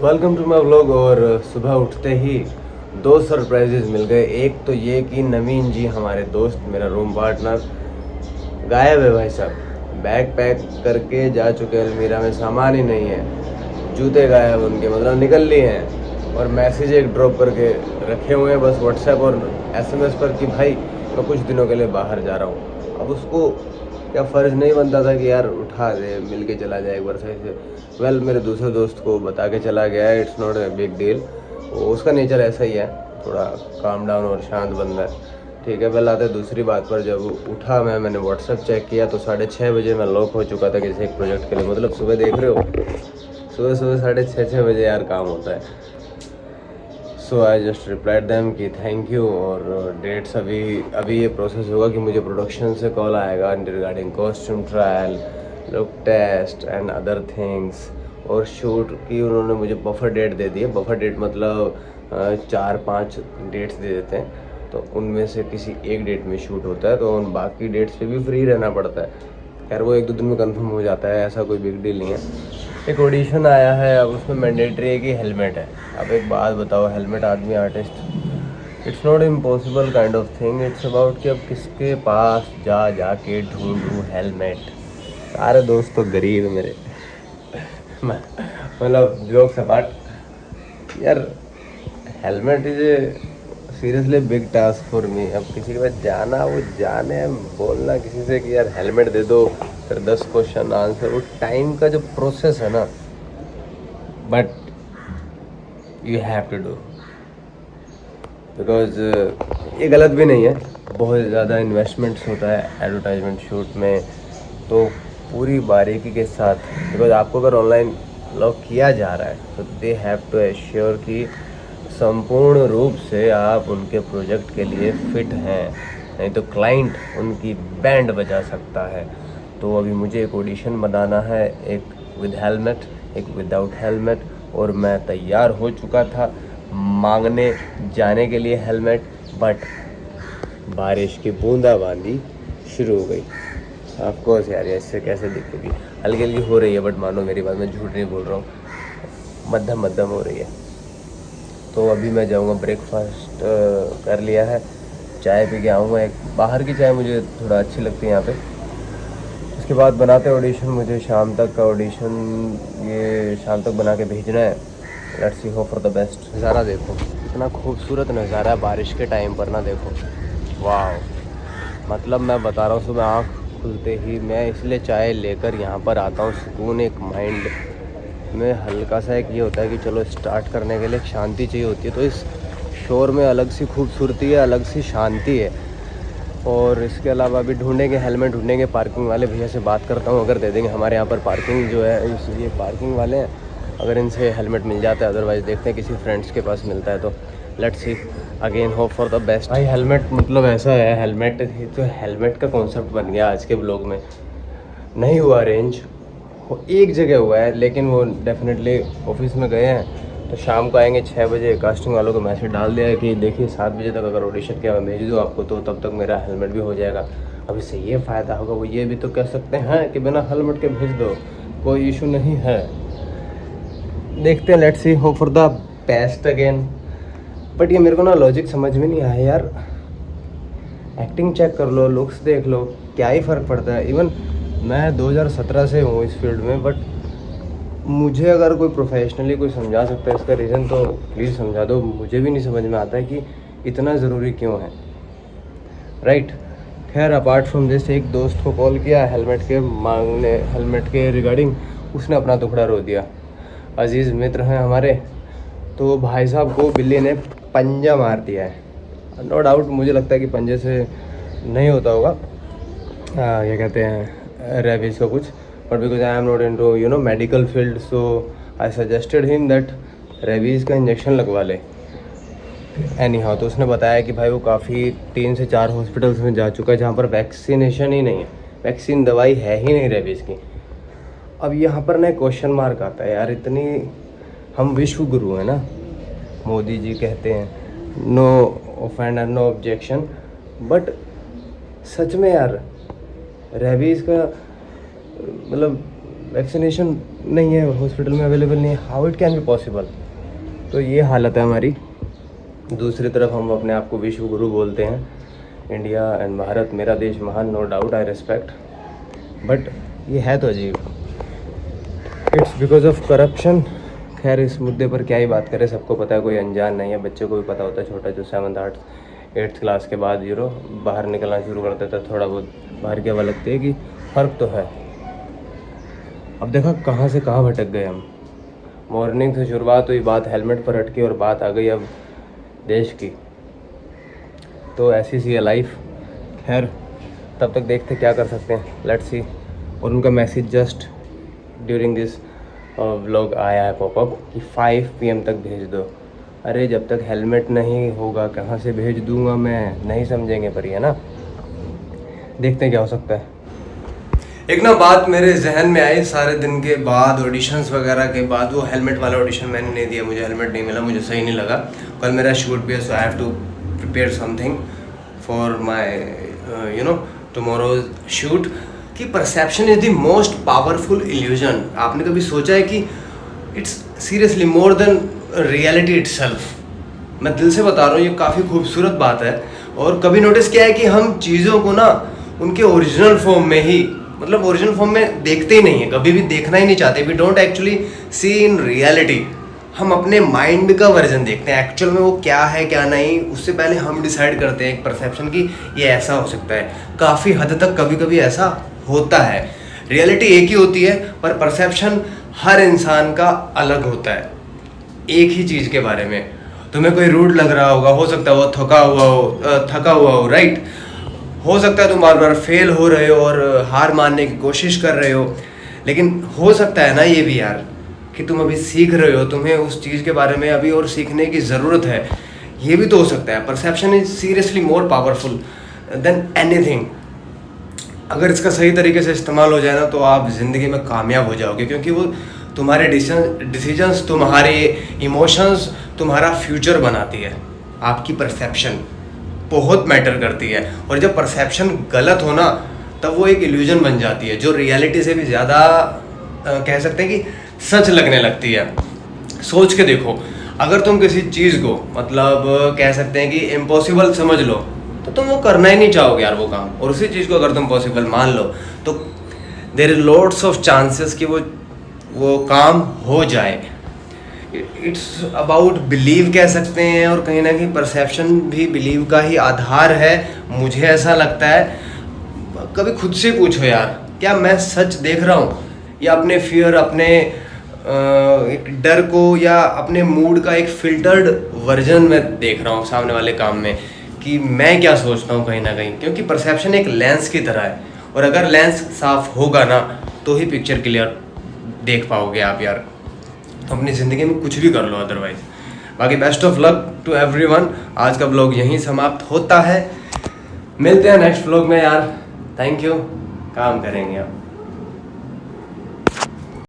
Welcome to my vlog. और सुबह उठते ही दो सरप्राइजेज मिल गए। एक तो ये कि नवीन जी हमारे दोस्त, मेरा रूम पार्टनर, गायब है भाई साहब। बैग पैक करके जा चुके हैं अलमीरा में, सामान ही नहीं है। जूते गायब उनके, मतलब निकल लिए हैं। और मैसेज एक ड्रॉप करके रखे हुए हैं बस व्हाट्सएप और एसएमएस पर कि भाई मैं कुछ दिनों के लिए बाहर जा रहा हूँ। अब उसको क्या फ़र्ज़ नहीं बनता था कि यार उठा दे, मिल के चला जाए एक बार सही से। वेल मेरे दूसरे दोस्त को बता के चला गया है, it's not a big deal. उसका नेचर ऐसा ही है, थोड़ा काम डाउन और शांत बंदा है। ठीक है, वेल आते दूसरी बात पर। जब उठा मैंने व्हाट्सएप चेक किया तो 6:30 बजे मैं लॉक हो चुका था किसी एक प्रोजेक्ट के लिए। मतलब सुबह देख रहे हो, सुबह सुबह 6:30 बजे यार काम होता है। So I just replied them कि थैंक यू। और डेट्स अभी ये प्रोसेस होगा कि मुझे प्रोडक्शन से कॉल आएगा regarding costume trial, look test and other things. और शूट की उन्होंने मुझे बफर डेट दे दी है। बफर डेट मतलब 4-5 डेट्स दे देते हैं, तो उनमें से किसी एक डेट में शूट होता है, तो उन बाकी डेट्स पे भी फ्री रहना पड़ता है। खैर वो 1-2 दिन में कंफर्म हो जाता है, ऐसा कोई बिग डील नहीं है। एक ऑडिशन आया है, अब उसमें मैंडेटरी है कि हेलमेट है। अब एक बात बताओ, हेलमेट आदमी artist, it's not impossible kind of thing. It's about कि अब किसके पास जाके ढूंढूं हेलमेट। सारे दोस्त तो गरीब है मेरे। मतलब जोक्स अपार्ट यार, helmet is a seriously big task for me. अब किसी के पास जाना, वो जाने बोलना किसी से कि यार हेलमेट दे दो, फिर 10 क्वेश्चन आंसर, वो टाइम का जो प्रोसेस है ना, but you have to do because ये गलत भी नहीं है। बहुत ज़्यादा इन्वेस्टमेंट्स होता है एडवर्टाइजमेंट शूट में, तो पूरी बारीकी के साथ, बिकॉज आपको अगर ऑनलाइन लॉक किया जा रहा है तो दे हैव टू एश्योर कि संपूर्ण रूप से आप उनके प्रोजेक्ट के लिए फिट हैं, नहीं तो क्लाइंट उनकी बैंड बजा सकता है। तो अभी मुझे एक ऑडिशन बनाना है, एक विद हेलमेट, एक विदाउट हेलमेट, और मैं तैयार हो चुका था मांगने जाने के लिए हेलमेट, बट बारिश की बूंदाबांदी शुरू हो गई। ऑफ कोर्स यार, इससे कैसे दिखेगी, हल्की हल्की हो रही है, बट मानो मेरी बात, मैं झूठ नहीं बोल रहा हूँ, मध्यम मध्यम हो रही है। तो अभी मैं जाऊँगा, ब्रेकफास्ट कर लिया है, चाय पी के आऊँगा। एक बाहर की चाय मुझे थोड़ा अच्छी लगती है यहाँ पे। उसके बाद बनाते ऑडिशन, मुझे शाम तक का ऑडिशन ये शाम तक बना के भेजना है। Let's see, hope for the best. नज़ारा देखो, इतना खूबसूरत नज़ारा है बारिश के टाइम पर ना, देखो वाह। मतलब मैं बता रहा हूँ, सुबह आँख खुलते ही मैं इसलिए चाय लेकर यहाँ पर आता हूँ। सुकून, एक माइंड में हल्का सा एक ये होता है कि चलो स्टार्ट करने के लिए एक शांति चाहिए होती है, तो इस शोर में अलग सी खूबसूरती है, अलग सी शांति है। और इसके अलावा अभी ढूंढेंगे हेलमेट, ढूंढेंगे। पार्किंग वाले भैया से बात करता हूँ, अगर दे देंगे। हमारे यहाँ पर पार्किंग जो है, ये पार्किंग वाले हैं, अगर इनसे हेलमेट मिल जाता है, अदरवाइज़ देखते हैं किसी फ्रेंड्स के पास मिलता है तो let's see. Again hope for the best. भाई हेलमेट मतलब ऐसा है, हेलमेट तो हेलमेट का कॉन्सेप्ट बन गया आज के ब्लॉग में। नहीं हुआ अरेंज, वो एक जगह हुआ है, लेकिन वो डेफिनेटली ऑफिस में गए हैं, तो शाम को आएंगे 6 बजे। कास्टिंग वालों को मैसेज डाल दिया है कि देखिए 7 बजे तक अगर ऑडिशन किया मैं भेज दूँ आपको, तो तब तक मेरा हेलमेट भी हो जाएगा। अब इससे ये फ़ायदा होगा, वो ये भी तो कह सकते हैं कि बिना हेलमेट के भेज दो, कोई इशू नहीं है। देखते हैं, let's see, hope for the best again. But ये मेरे को ना लॉजिक समझ में नहीं आया यार। एक्टिंग चेक कर लो, लुक्स देख लो, क्या ही फ़र्क पड़ता है। इवन मैं 2017 से हूँ इस फील्ड में, बट मुझे अगर कोई प्रोफेशनली कोई समझा सकता है इसका रीज़न, तो प्लीज़ समझा दो। मुझे भी नहीं समझ में आता है कि इतना ज़रूरी क्यों है, राइट। खैर अपार्ट फ्रॉम दिस, एक दोस्त को कॉल किया हेलमेट के मांगने, हेलमेट के रिगार्डिंग, उसने अपना दुखड़ा रो दिया। अजीज़ मित्र हैं हमारे, तो भाई साहब को बिल्ली ने पंजा मार दिया है। नो डाउट, मुझे लगता है कि पंजे से नहीं होता होगा, क्या कहते हैं, रेबीज़ का कुछ, but because I am not into you know medical field, so I suggested him that rabies का इंजेक्शन लगवा ले। एनी हाउ, तो उसने बताया कि भाई वो काफ़ी 3 से 4 हॉस्पिटल्स में जा चुका है जहाँ पर वैक्सीनेशन ही नहीं है, वैक्सीन दवाई है ही नहीं रेबीज़ की। अब यहाँ पर ना क्वेश्चन मार्क आता है यार, इतनी हम विश्व गुरु हैं ना, मोदी जी कहते हैं no offend and no objection, but सच में यार रेबीज़ का मतलब वैक्सीनेशन नहीं है, हॉस्पिटल में अवेलेबल नहीं है, how it can be possible. तो ये हालत है हमारी। दूसरी तरफ हम अपने आप को विश्व गुरु बोलते हैं, इंडिया एंड भारत मेरा देश महान, no doubt, I respect, but ये है तो अजीब। It's because of corruption. खैर इस मुद्दे पर क्या ही बात करें, सबको पता है, कोई अनजान नहीं है। बच्चे को भी पता होता है, छोटा जो 7th 8th क्लास के बाद बाहर निकलना शुरू कर देता है, थोड़ा बहुत बाहर की हवा लगती है कि फ़र्क तो है। अब देखा कहाँ से कहाँ भटक गए हम। मॉर्निंग से शुरुआत हुई, बात हेलमेट पर अटकी और बात आ गई अब देश की। तो ऐसी सी है लाइफ। खैर तब तक देखते क्या कर सकते हैं, लेट्स सी। और उनका message just during this vlog आया है पॉपअप कि 5 PM तक भेज दो। अरे जब तक हेलमेट नहीं होगा कहाँ से भेज दूंगा मैं, नहीं समझेंगे पर ये ना, देखते हैं क्या हो सकता है। एक ना बात मेरे जहन में आई सारे दिन के बाद, ऑडिशंस वगैरह के बाद, वो हेलमेट वाला ऑडिशन मैंने नहीं दिया, मुझे हेलमेट नहीं मिला, मुझे सही नहीं लगा। कल मेरा शूट भी है, so I have to prepare something for my tomorrow's shoot. कि perception is the most powerful illusion. आपने कभी सोचा है कि it's seriously more than reality itself. मैं दिल से बता रहा हूँ, ये काफ़ी खूबसूरत बात है। और कभी नोटिस किया है कि हम चीज़ों को ना उनके ओरिजिनल फॉर्म में ही, मतलब ओरिजिनल फॉर्म में देखते ही नहीं है, कभी भी देखना ही नहीं चाहते। We don't actually see in reality. हम अपने माइंड का वर्जन देखते हैं, एक्चुअल में वो क्या है क्या नहीं, उससे पहले हम डिसाइड करते हैं एक परसेप्शन की ये ऐसा हो सकता है। काफ़ी हद तक कभी कभी ऐसा होता है। रियलिटी एक ही होती है पर परसेप्शन हर इंसान का अलग होता है एक ही चीज़ के बारे में। तुम्हें कोई रूड लग रहा होगा, हो सकता है वो थका हुआ हो, राइट। हो सकता है तुम बार बार फेल हो रहे हो और हार मानने की कोशिश कर रहे हो, लेकिन हो सकता है ना ये भी यार कि तुम अभी सीख रहे हो, तुम्हें उस चीज़ के बारे में अभी और सीखने की ज़रूरत है। ये भी तो हो सकता है। Perception is seriously more powerful than anything. अगर इसका सही तरीके से इस्तेमाल हो जाए ना तो आप ज़िंदगी में कामयाब हो जाओगे, क्योंकि वो तुम्हारे डिसीजंस, तुम्हारे इमोशंस, तुम्हारा फ्यूचर बनाती है। आपकी परसेप्शन बहुत मैटर करती है। और जब परसेप्शन गलत हो ना तब वो एक इल्यूजन बन जाती है जो रियलिटी से भी ज़्यादा कह सकते हैं कि सच लगने लगती है। सोच के देखो, अगर तुम किसी चीज़ को मतलब कह सकते हैं कि इम्पॉसिबल समझ लो तो तुम वो करना ही नहीं चाहोगे यार वो काम। और उसी चीज़ को अगर तुम पॉसिबल मान लो तो there is lots of chances कि वो काम हो जाए। इट्स अबाउट बिलीव कह सकते हैं, और कहीं ना कहीं परसेप्शन भी बिलीव का ही आधार है, मुझे ऐसा लगता है। कभी खुद से पूछो यार, क्या मैं सच देख रहा हूँ या अपने फियर, अपने एक डर को या अपने मूड का एक फिल्टर्ड वर्जन में देख रहा हूँ सामने वाले काम में, कि मैं क्या सोचता हूँ कहीं ना कहीं। क्योंकि परसेप्शन एक लेंस की तरह है, और अगर लेंस साफ होगा ना तो ही पिक्चर क्लियर देख पाओगे आप यार। तो अपनी ज़िंदगी में कुछ भी कर लो अदरवाइज। बाकी best of luck to everyone. आज का व्लॉग यहीं समाप्त होता है, मिलते हैं नेक्स्ट व्लॉग में यार। थैंक यू, काम करेंगे अब।